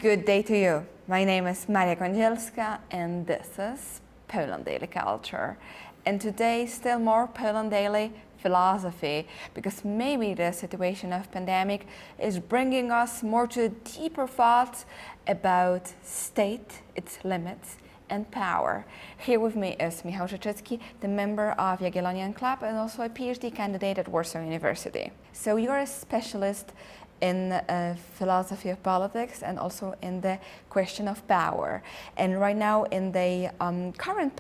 Good day to you. My name is Kadzielska and this is Poland Daily Culture. And today, still more Poland Daily philosophy, because maybe the situation of pandemic is bringing us more to deeper thoughts about state, its limits, and power. Here with me is Rzeczycki, the member of Jagiellonian Club and also a PhD candidate at Warsaw University. So you're a specialist in philosophy of politics and also in the question of power. And right now in the current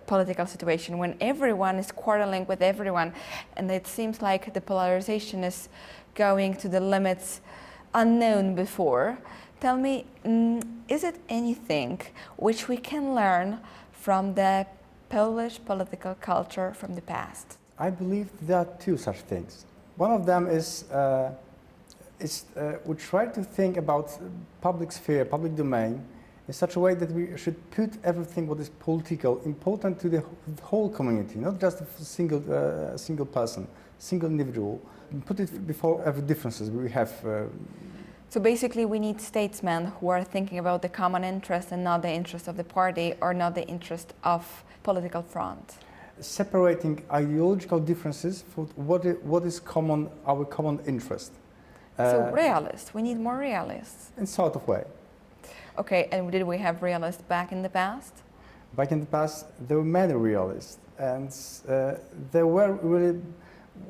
political situation, when everyone is quarreling with everyone, and it seems like the polarization is going to the limits unknown before, tell me, is it anything which we can learn from the Polish political culture from the past? I believe there are two such things. One of them is we try to think about public sphere, public domain, in such a way that we should put everything what is political important to the whole community, not just a single person, single individual. Put it before every differences we have. So basically we need statesmen who are thinking about the common interest and not the interest of the party or not the interest of political front. Separating ideological differences for what is common, our common interest. So realists, we need more realists. In sort of way. Okay, and did we have realists back in the past? Back in the past, there were many realists, and there were really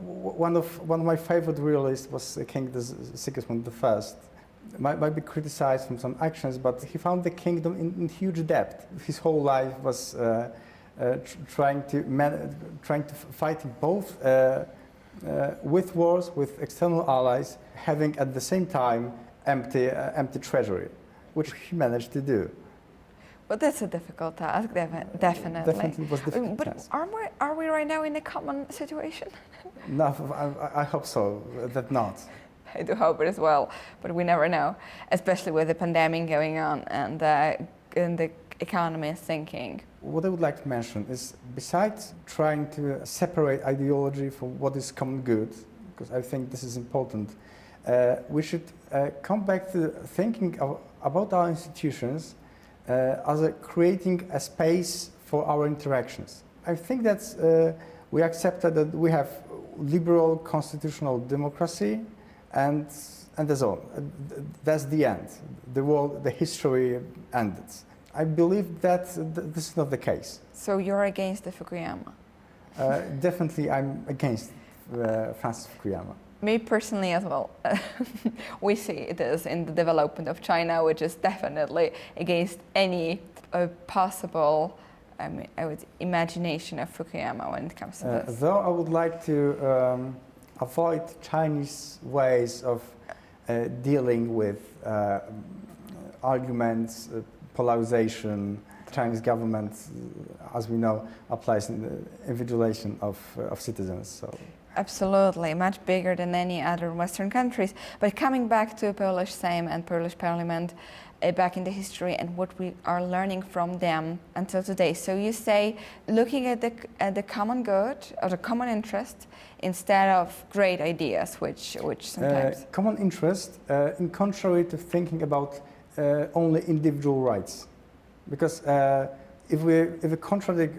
one of my favorite realists was King Sigismund I. Might be criticized from some actions, but he found the kingdom in huge debt. His whole life was trying to fight both. With wars, with external allies, having at the same time empty treasury, which he managed to do. But that's a difficult task, definitely. Definitely was difficult but task. Are we right now in a common situation? No, I hope so, that not. I do hope it as well, but we never know, especially with the pandemic going on and the economy is sinking. What I would like to mention is, besides trying to separate ideology from what is common good, because I think this is important, we should come back to thinking about our institutions as creating a space for our interactions. I think that we accepted that we have liberal constitutional democracy and that's all. That's the end. The history ended. I believe that this is not the case. So you're against the Fukuyama? Definitely I'm against Francis Fukuyama. Me personally as well. We see this in the development of China, which is definitely against any possible imagination of Fukuyama when it comes to this. Though I would like to avoid Chinese ways of dealing with arguments, polarization. The Chinese government, as we know, applies invigilation of citizens. So. Absolutely, much bigger than any other Western countries. But coming back to Polish Sejm and Polish Parliament, back in the history and what we are learning from them until today. So you say, looking at the common good or the common interest instead of great ideas, which sometimes common interest, in contrary to thinking about only individual rights, because if we contradict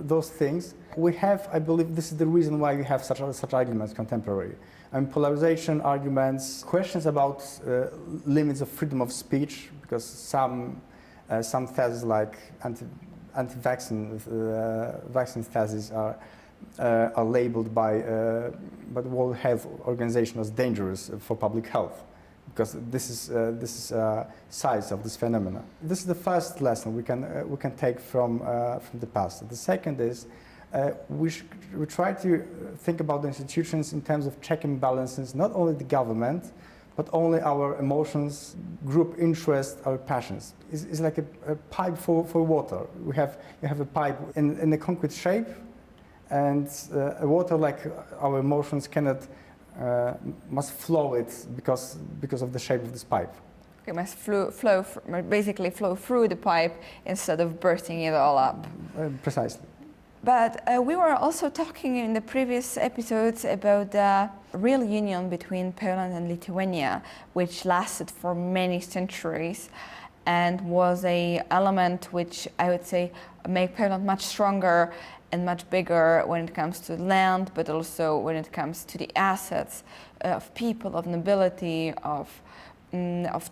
those things, we have, I believe, this is the reason why we have such arguments contemporary. And polarization arguments, questions about limits of freedom of speech, because some theses like anti-vaccine theses are labeled by the World Health Organization as dangerous for public health, because this is size of this phenomena. This is the first lesson we can take from the past. The second is we try to think about the institutions in terms of check and balances, not only the government, but only our emotions, group interests, our passions. It's like a pipe for water. You have a pipe in a concrete shape, and water, like our emotions, must flow it because of the shape of this pipe. Okay, must basically flow through the pipe instead of bursting it all up. Precisely. But we were also talking in the previous episodes about the real union between Poland and Lithuania, which lasted for many centuries. and was a element which I would say made Poland much stronger and much bigger when it comes to land, but also when it comes to the assets of people, of nobility, of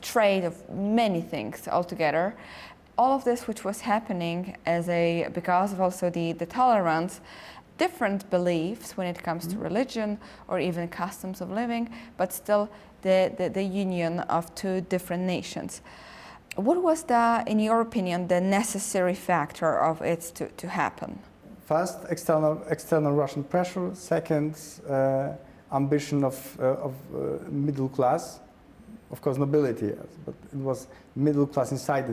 trade, of many things altogether. All of this which was happening because of also the tolerance, different beliefs when it comes to religion or even customs of living, but still the union of two different nations. What was in your opinion, the necessary factor of it to happen? First, external Russian pressure. Second, ambition of middle class. Of course, nobility, but it was middle class inside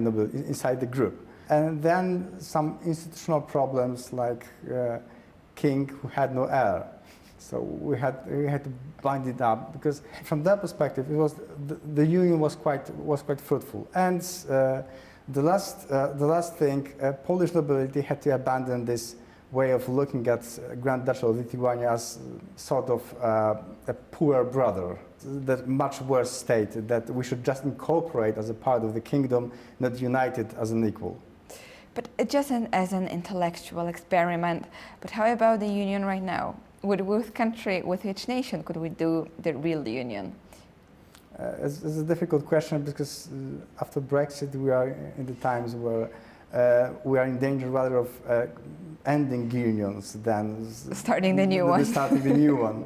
the group. And then some institutional problems like king who had no heir. So we had to bind it up, because from that perspective, it was the union was quite fruitful. And the last thing, Polish nobility had to abandon this way of looking at Grand Duchy of Lithuania as sort of a poor brother, that much worse state that we should just incorporate as a part of the kingdom, not united as an equal. But just as an intellectual experiment, but how about the union right now? With which nation could we do the real union? It's a difficult question, because after Brexit we are in the times where we are in danger rather of ending unions than starting the new one. Starting the new one.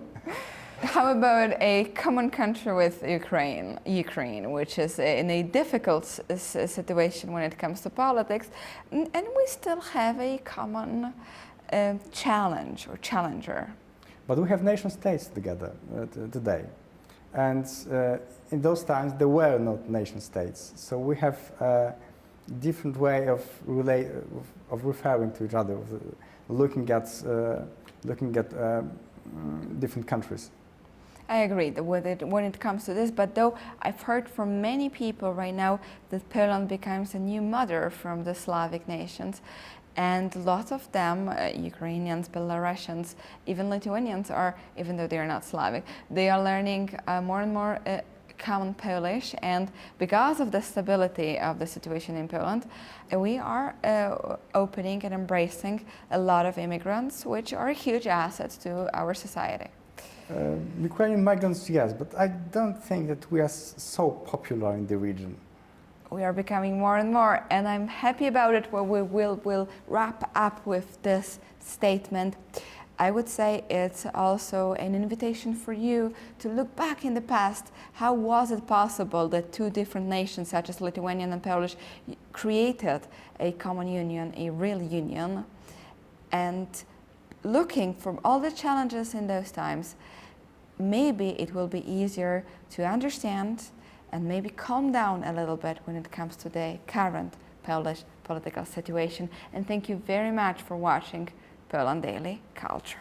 How about a common country with Ukraine, which is in a difficult situation when it comes to politics, and we still have a common challenge or challenger? But we have nation states together today, and in those times there were not nation states. So we have a different way of referring to each other, looking at different countries. I agree when it comes to this, but though I've heard from many people right now that Poland becomes a new mother from the Slavic nations, and lots of them, Ukrainians, Belarusians, even Lithuanians even though they are not Slavic, they are learning more and more common Polish, and because of the stability of the situation in Poland, we are opening and embracing a lot of immigrants, which are a huge asset to our society. Ukrainian migrants, yes, but I don't think that we are so popular in the region. We are becoming more and more, and I'm happy about it. Well, we'll wrap up with this statement. I would say it's also an invitation for you to look back in the past. How was it possible that two different nations, such as Lithuanian and Polish, created a common union, a real union? And looking from all the challenges in those times, maybe it will be easier to understand and maybe calm down a little bit when it comes to the current Polish political situation. And thank you very much for watching Poland Daily Culture.